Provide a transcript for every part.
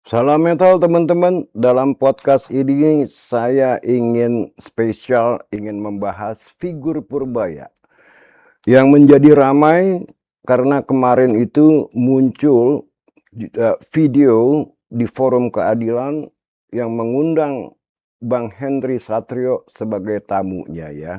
Salam metal teman-teman, dalam podcast ini saya ingin spesial, ingin membahas figur Purbaya yang menjadi ramai karena kemarin itu muncul video di forum keadilan yang mengundang Bang Henry Satrio sebagai tamunya ya,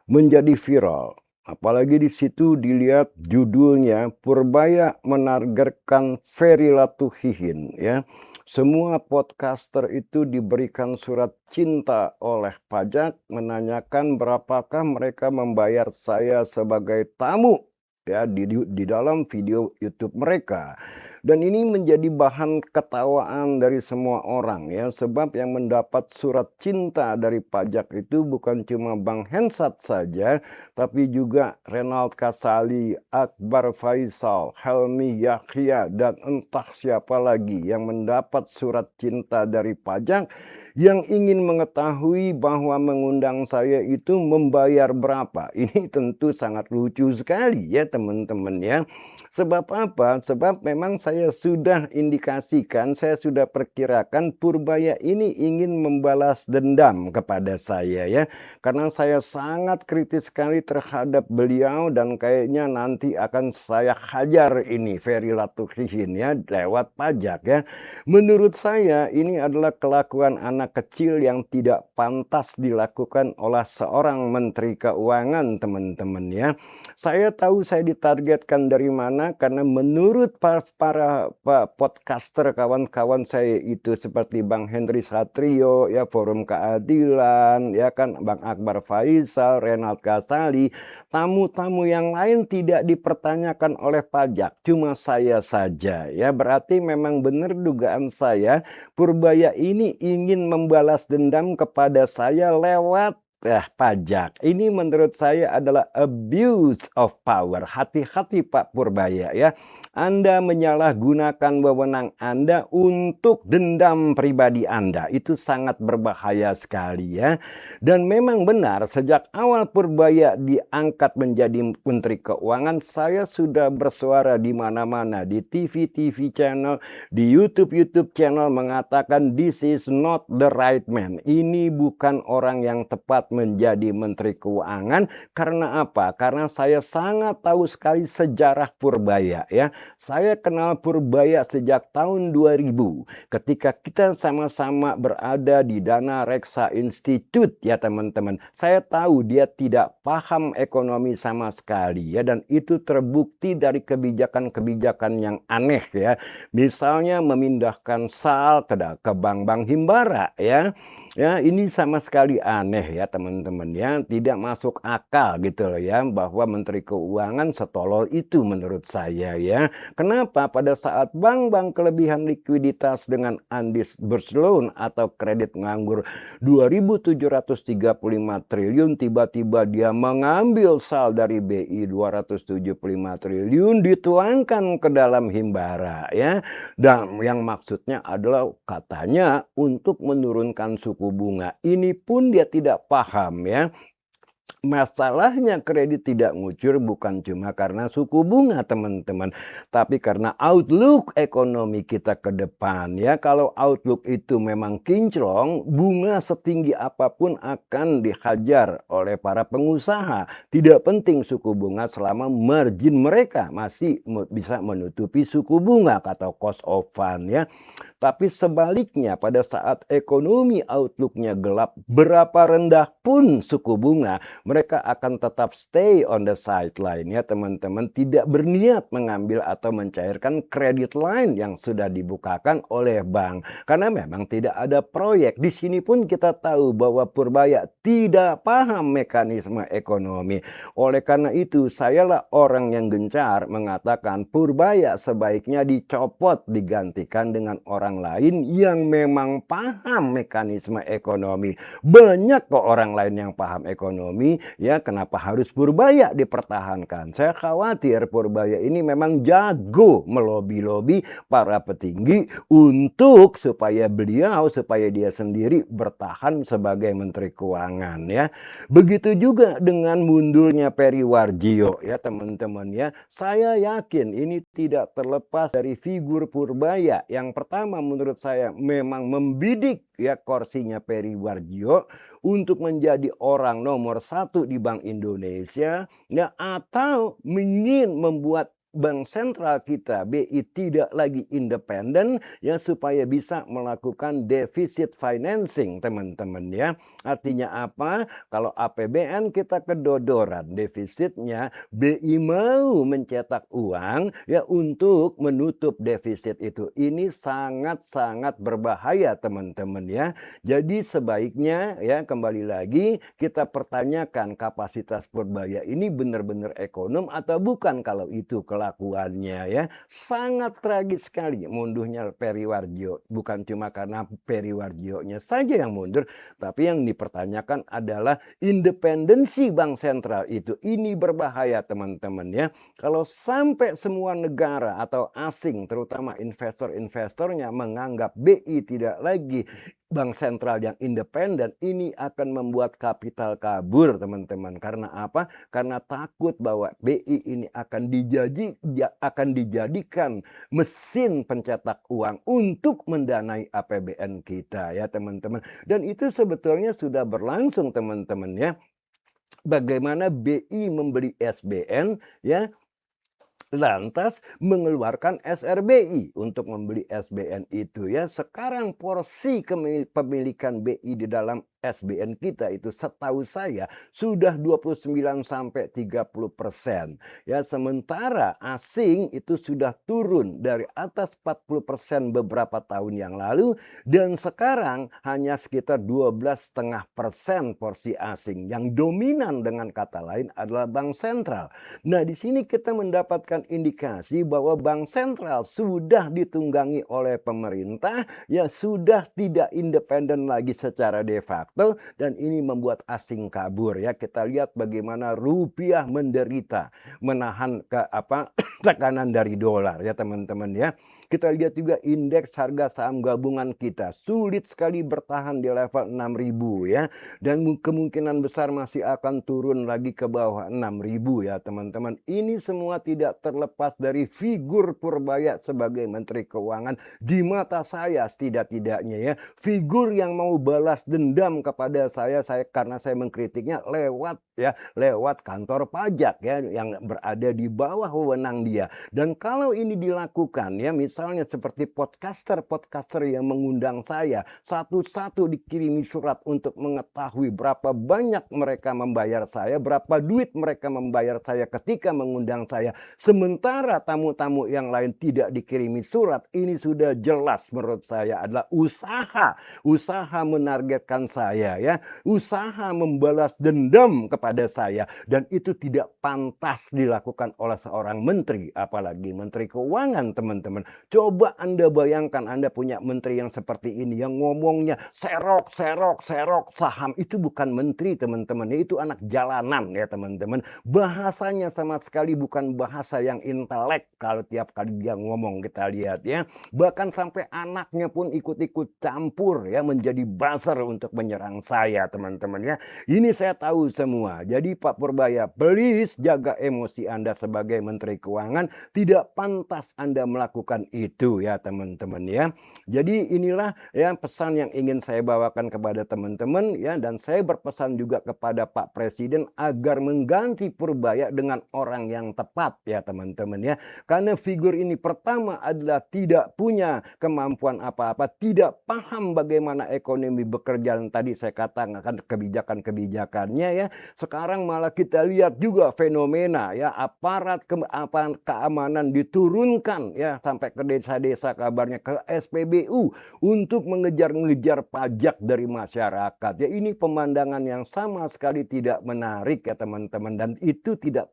menjadi viral. Apalagi di situ dilihat judulnya Purbaya menargetkan Ferry Latuhihin ya. Semua podcaster itu diberikan surat cinta oleh pajak menanyakan berapakah mereka membayar saya sebagai tamu ya di dalam video YouTube mereka. Dan ini menjadi bahan ketawaan dari semua orang ya, sebab yang mendapat surat cinta dari pajak itu bukan cuma Bang Hensat saja, tapi juga Renald Kasali, Akbar Faisal, Helmi Yahya, dan entah siapa lagi yang mendapat surat cinta dari pajak yang ingin mengetahui bahwa mengundang saya itu membayar berapa. Ini tentu sangat lucu sekali ya teman-teman ya. Sebab apa? Sebab memang saya sudah indikasikan, saya sudah perkirakan Purbaya ini ingin membalas dendam kepada saya ya. Karena saya sangat kritis sekali terhadap beliau dan kayaknya nanti akan saya hajar ini Ferry Latuhihin ya lewat pajak ya. Menurut saya ini adalah kelakuan anak kecil yang tidak pantas dilakukan oleh seorang Menteri Keuangan teman-teman ya. Saya tahu saya ditargetkan dari mana karena menurut para podcaster kawan-kawan saya itu seperti Bang Henry Satrio ya, Forum Keadilan ya kan, Bang Akbar Faisal, Renald Kasali, tamu-tamu yang lain tidak dipertanyakan oleh pajak, cuma saya saja ya. Berarti memang benar dugaan saya, Purbaya ini ingin membalas dendam kepada saya lewat pajak. Ini menurut saya adalah abuse of power. Hati-hati Pak Purbaya ya. Anda menyalahgunakan wewenang Anda untuk dendam pribadi Anda. Itu sangat berbahaya sekali ya. Dan memang benar sejak awal Purbaya diangkat menjadi Menteri Keuangan, saya sudah bersuara di mana-mana, di TV channel, di YouTube channel mengatakan this is not the right man. Ini bukan orang yang tepat menjadi Menteri Keuangan. Karena apa? Karena saya sangat tahu sekali sejarah Purbaya ya. Saya kenal Purbaya sejak tahun 2000 ketika kita sama-sama berada di Dana Reksa Institute ya teman-teman. Saya tahu dia tidak paham ekonomi sama sekali ya, dan itu terbukti dari kebijakan-kebijakan yang aneh ya. Misalnya memindahkan SAL ke bank-bank himbara ya. Ya, ini sama sekali aneh ya teman-teman ya, tidak masuk akal gitu loh ya, bahwa Menteri Keuangan setolol itu menurut saya ya. Kenapa pada saat bank-bank kelebihan likuiditas dengan undisbursed loan atau kredit nganggur 2.735 triliun, tiba-tiba dia mengambil SAL dari BI 275 triliun dituangkan ke dalam himbara ya. Dan yang maksudnya adalah katanya untuk menurunkan suku bunga. Ini pun dia tidak paham ya. Masalahnya kredit tidak ngucur bukan cuma karena suku bunga teman-teman, tapi karena outlook ekonomi kita ke depan ya. Kalau outlook itu memang kinclong, bunga setinggi apapun akan dihajar oleh para pengusaha. Tidak penting suku bunga selama margin mereka masih bisa menutupi suku bunga atau cost of fund ya. Tapi sebaliknya pada saat ekonomi outlooknya gelap, berapa rendah pun suku bunga, mereka akan tetap stay on the sideline ya teman-teman. Tidak berniat mengambil atau mencairkan kredit line yang sudah dibukakan oleh bank. Karena memang tidak ada proyek. Di sini pun kita tahu bahwa Purbaya tidak paham mekanisme ekonomi. Oleh karena itu, sayalah orang yang gencar mengatakan Purbaya sebaiknya dicopot, digantikan dengan orang lain yang memang paham mekanisme ekonomi. Banyak kok orang lain yang paham ekonomi ekonomi, ya kenapa harus Purbaya dipertahankan? Saya khawatir Purbaya ini memang jago melobi-lobi para petinggi untuk supaya dia sendiri bertahan sebagai Menteri Keuangan, ya. Begitu juga dengan mundurnya Peri Warjio, ya teman-teman, ya. Saya yakin ini tidak terlepas dari figur Purbaya. Yang pertama menurut saya memang membidik ya kursinya Peri Warjio untuk menjadi orang nomor 1 di Bank Indonesia, ya, atau ingin membuat Bank Sentral kita BI tidak lagi independen, ya, supaya bisa melakukan defisit financing, teman-teman, ya. Artinya apa? Kalau APBN kita kedodoran defisitnya, BI mau mencetak uang ya untuk menutup defisit itu. Ini sangat-sangat berbahaya, teman-teman, ya. Jadi sebaiknya ya kembali lagi kita pertanyakan kapasitas Purbaya ini benar-benar ekonom atau bukan. Kalau itu kelakuannya, ya sangat tragis sekali mundurnya Peri Warjio. Bukan cuma karena Peri Warjio-nya saja yang mundur, tapi yang dipertanyakan adalah independensi Bank Sentral itu. Ini berbahaya, teman-teman, ya. Kalau sampai semua negara atau asing, terutama investor-investornya, menganggap BI tidak lagi Bank Sentral yang independen, ini akan membuat kapital kabur, teman-teman. Karena apa? Karena takut bahwa BI ini akan dijadikan mesin pencetak uang untuk mendanai APBN kita, ya teman-teman. Dan itu sebetulnya sudah berlangsung, teman-teman, ya. Bagaimana BI membeli SBN, ya, lantas mengeluarkan SRBI untuk membeli SBN itu, ya. Sekarang porsi kepemilikan BI di dalam SBN kita itu setahu saya sudah 29 sampai 30%, ya. Sementara asing itu sudah turun dari atas 40% beberapa tahun yang lalu, dan sekarang hanya sekitar 12,5% porsi asing. Yang dominan dengan kata lain adalah Bank Sentral. Nah, di sini kita mendapatkan indikasi bahwa Bank Sentral sudah ditunggangi oleh pemerintah, ya, sudah tidak independen lagi secara de facto. Dan ini membuat asing kabur, ya. Kita lihat bagaimana rupiah menderita menahan tekanan dari dolar, ya teman-teman, ya. Kita lihat juga indeks harga saham gabungan kita sulit sekali bertahan di level 6.000, ya. Dan kemungkinan besar masih akan turun lagi ke bawah 6.000, ya teman-teman. Ini semua tidak terlepas dari figur Purbaya sebagai Menteri Keuangan. Di mata saya setidak-tidaknya, ya, figur yang mau balas dendam kepada saya karena saya mengkritiknya lewat kantor pajak, ya, yang berada di bawah wewenang dia. Dan kalau ini dilakukan, ya, misalnya seperti podcaster yang mengundang saya satu-satu dikirimi surat untuk mengetahui berapa banyak mereka membayar saya, berapa duit mereka membayar saya ketika mengundang saya, sementara tamu-tamu yang lain tidak dikirimi surat, ini sudah jelas menurut saya adalah usaha menargetkan saya, ya, usaha membalas dendam kepada saya, dan itu tidak pantas dilakukan oleh seorang menteri, apalagi Menteri Keuangan, teman-teman. Coba Anda bayangkan Anda punya menteri yang seperti ini, yang ngomongnya serok saham. Itu bukan menteri, teman-teman, itu anak jalanan, ya teman-teman. Bahasanya sama sekali bukan bahasa yang intelek kalau tiap kali dia ngomong, kita lihat, ya. Bahkan sampai anaknya pun ikut-ikut campur, ya, menjadi buzzer untuk menyerang saya, teman-teman, ya. Ini saya tahu semua. Jadi Pak Purbaya, please jaga emosi Anda sebagai Menteri Keuangan. Tidak pantas Anda melakukan itu, ya teman-teman, ya. Jadi inilah, ya, pesan yang ingin saya bawakan kepada teman-teman, ya. Dan saya berpesan juga kepada Pak Presiden agar mengganti Purbaya dengan orang yang tepat, ya teman-teman, ya. Karena figur ini pertama adalah tidak punya kemampuan apa-apa, tidak paham bagaimana ekonomi bekerja, yang tadi saya katakan kebijakannya, ya. Sekarang malah kita lihat juga fenomena, ya, aparat keamanan diturunkan, ya, sampai ke ke desa-desa kabarnya, ke SPBU untuk mengejar-ngejar pajak dari masyarakat. Ya ini pemandangan yang sama sekali tidak menarik ya teman-teman, dan itu tidak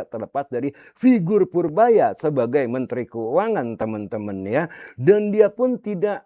terlepas dari figur Purbaya sebagai Menteri Keuangan teman-teman ya. Dan dia pun tidak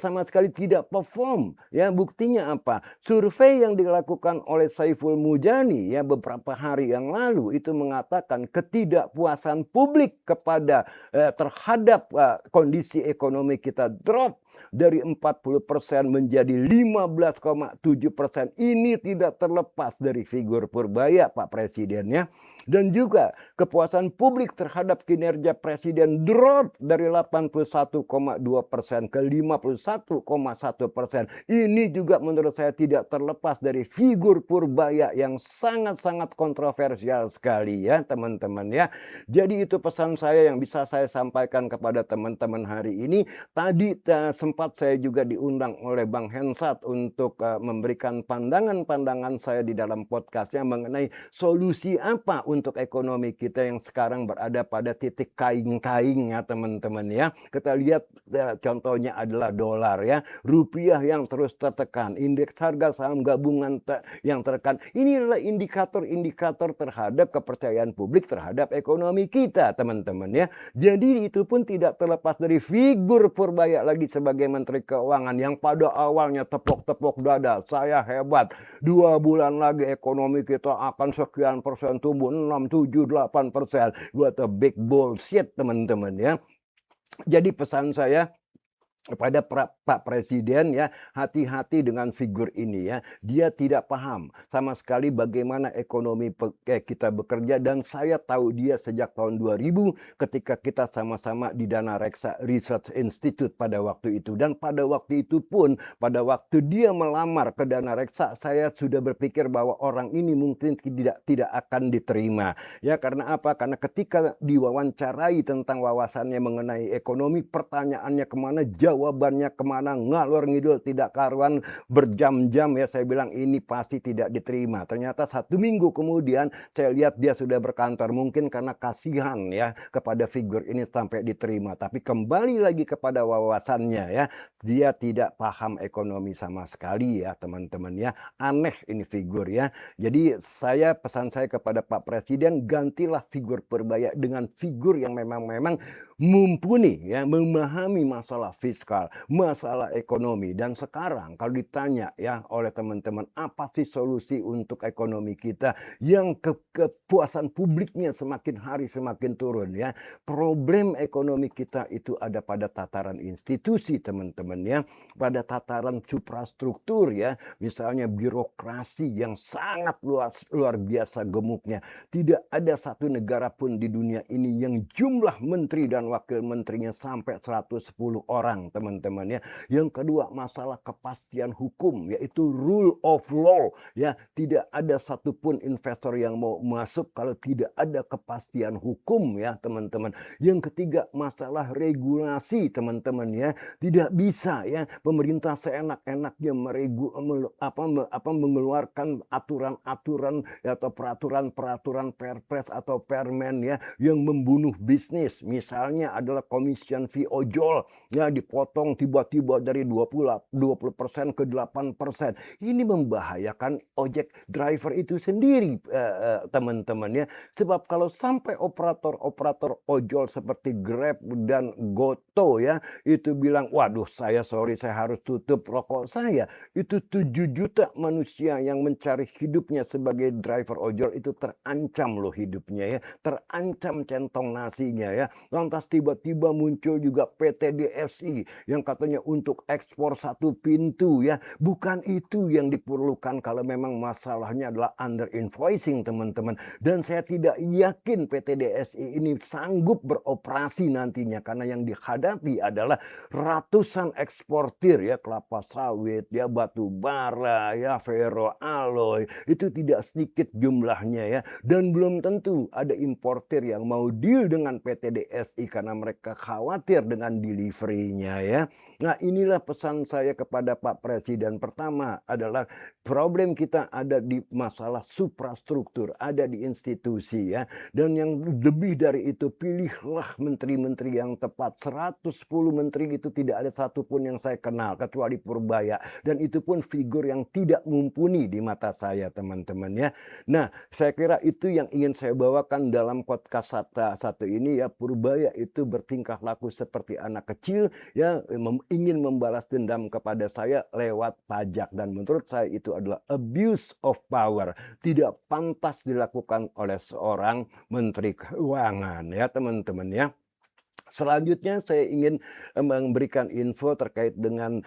sama sekali tidak perform ya. Buktinya apa? Survei yang dilakukan oleh Saiful Mujani ya beberapa hari yang lalu itu mengatakan ketidakpuasan publik kepada terhadap kondisi ekonomi kita drop dari 40% menjadi 15,7%. Ini tidak terlepas dari figur Purbaya Pak Presiden ya. Dan juga kepuasan publik terhadap kinerja Presiden drop dari 81,2% ke 51,1%. Ini juga menurut saya tidak terlepas dari figur Purbaya yang sangat-sangat kontroversial sekali ya teman-teman ya. Jadi itu pesan saya yang bisa saya sampaikan kepada teman-teman hari ini. Tadi sempat saya juga diundang oleh Bang Hensat untuk memberikan pandangan-pandangan saya di dalam podcastnya mengenai solusi apa untuk ekonomi kita yang sekarang berada pada titik kaing-kaing ya teman-teman ya. Kita lihat contohnya adalah dolar ya, rupiah yang terus tertekan, indeks harga saham gabungan yang tertekan. Ini adalah indikator-indikator terhadap kepercayaan publik terhadap ekonomi kita teman-teman ya. Jadi itu pun tidak terlepas dari figur Purbaya lagi sebagai Menteri Keuangan yang pada awalnya tepok-tepok dada, saya hebat, 2 bulan lagi ekonomi kita akan sekian persen tumbuh, 6, 7, 8%. What a big bullshit teman-teman ya. Jadi pesan saya kepada Pak Presiden ya, hati-hati dengan figur ini ya. Dia tidak paham sama sekali bagaimana ekonomi kita bekerja, dan saya tahu dia sejak tahun 2000 ketika kita sama-sama di Dana Reksa Research Institute pada waktu itu. Dan pada waktu itu pun, pada waktu dia melamar ke Dana Reksa, saya sudah berpikir bahwa orang ini mungkin tidak akan diterima. Ya karena apa? Karena ketika diwawancarai tentang wawasannya mengenai ekonomi, pertanyaannya kemana, jawabannya kemana, ngalor ngidul tidak karuan berjam-jam ya. Saya bilang ini pasti tidak diterima. Ternyata 1 minggu kemudian saya lihat dia sudah berkantor, mungkin karena kasihan ya kepada figur ini sampai diterima. Tapi kembali lagi kepada wawasannya ya, dia tidak paham ekonomi sama sekali ya teman-teman ya. Aneh ini figur ya. Jadi pesan saya kepada Pak Presiden, gantilah figur Purbaya dengan figur yang memang mumpuni ya, memahami masalah fiskal, masalah ekonomi. Dan sekarang kalau ditanya ya oleh teman-teman, apa sih solusi untuk ekonomi kita yang kepuasan publiknya semakin hari semakin turun ya. Problem ekonomi kita itu ada pada tataran institusi teman-teman ya, pada tataran suprastruktur ya, misalnya birokrasi yang sangat luar biasa gemuknya. Tidak ada satu negara pun di dunia ini yang jumlah menteri dan wakil menterinya sampai 110 orang teman-teman ya. Yang kedua, masalah kepastian hukum, yaitu rule of law ya. Tidak ada satupun investor yang mau masuk kalau tidak ada kepastian hukum ya teman-teman. Yang ketiga, masalah regulasi teman-teman ya. Tidak bisa ya pemerintah seenak-enaknya mengeluarkan aturan-aturan atau peraturan-peraturan perpres atau permen ya yang membunuh bisnis. Misalnya adalah commission fee ojol ya, dipotong tiba-tiba dari 20% ke 8%. Ini membahayakan ojek driver itu sendiri teman-teman ya. Sebab kalau sampai operator ojol seperti Grab dan Goto ya itu bilang, waduh saya harus tutup rokok saya, itu 7 juta manusia yang mencari hidupnya sebagai driver ojol itu terancam loh hidupnya ya, terancam centong nasinya ya. Lantas tiba-tiba muncul juga PT DSI yang katanya untuk ekspor 1 pintu ya. Bukan itu yang diperlukan kalau memang masalahnya adalah under invoicing teman-teman. Dan saya tidak yakin PT DSI ini sanggup beroperasi nantinya, karena yang dihadapi adalah ratusan eksportir ya, kelapa sawit ya, batu bara ya, ferroalloy, itu tidak sedikit jumlahnya ya. Dan belum tentu ada importir yang mau deal dengan PT DSI karena mereka khawatir dengan delivery-nya ya. Nah, inilah pesan saya kepada Pak Presiden. Pertama adalah problem kita ada di masalah suprastruktur, ada di institusi ya. Dan yang lebih dari itu, pilihlah menteri-menteri yang tepat. 110 menteri itu tidak ada satupun yang saya kenal kecuali Purbaya, dan itu pun figur yang tidak mumpuni di mata saya, teman-teman ya. Nah, saya kira itu yang ingin saya bawakan dalam podcast satu ini ya. Purbaya itu bertingkah laku seperti anak kecil ya, ingin membalas dendam kepada saya lewat pajak, dan menurut saya itu adalah abuse of power, tidak pantas dilakukan oleh seorang menteri keuangan ya, teman-teman ya. Selanjutnya saya ingin memberikan info terkait dengan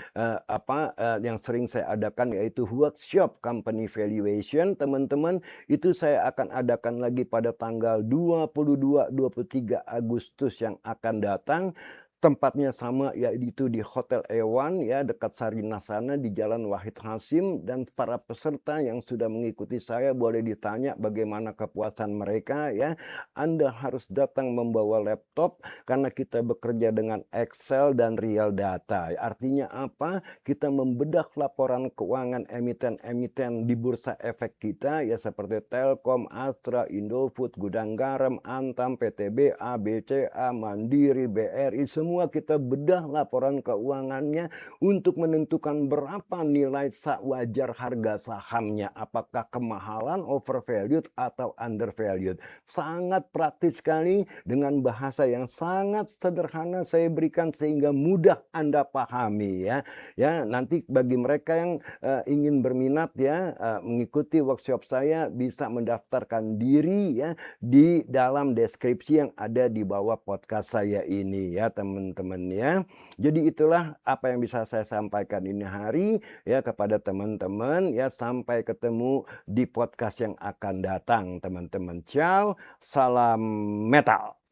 yang sering saya adakan, yaitu workshop company valuation. Teman-teman, itu saya akan adakan lagi pada tanggal 22-23 Agustus yang akan datang. Tempatnya sama, yaitu di Hotel Ewan ya, dekat Sarinah sana di Jalan Wahid Hasim. Dan para peserta yang sudah mengikuti saya boleh ditanya bagaimana kepuasan mereka ya. Anda harus datang membawa laptop karena kita bekerja dengan Excel dan real data. Artinya apa? Kita membedah laporan keuangan emiten-emiten di bursa efek kita ya, seperti Telkom, Astra, Indofood, Gudang Garam, Antam, PTBA, BCA, Mandiri, BRI, semua kita bedah laporan keuangannya untuk menentukan berapa nilai wajar harga sahamnya, apakah kemahalan, overvalued atau undervalued. Sangat praktis sekali dengan bahasa yang sangat sederhana saya berikan sehingga mudah Anda pahami ya. Ya, nanti bagi mereka yang ingin berminat ya mengikuti workshop saya, bisa mendaftarkan diri ya di dalam deskripsi yang ada di bawah podcast saya ini ya, teman-teman ya. Jadi itulah apa yang bisa saya sampaikan ini hari ya kepada teman-teman ya. Sampai ketemu di podcast yang akan datang, teman-teman. Ciao, salam metal.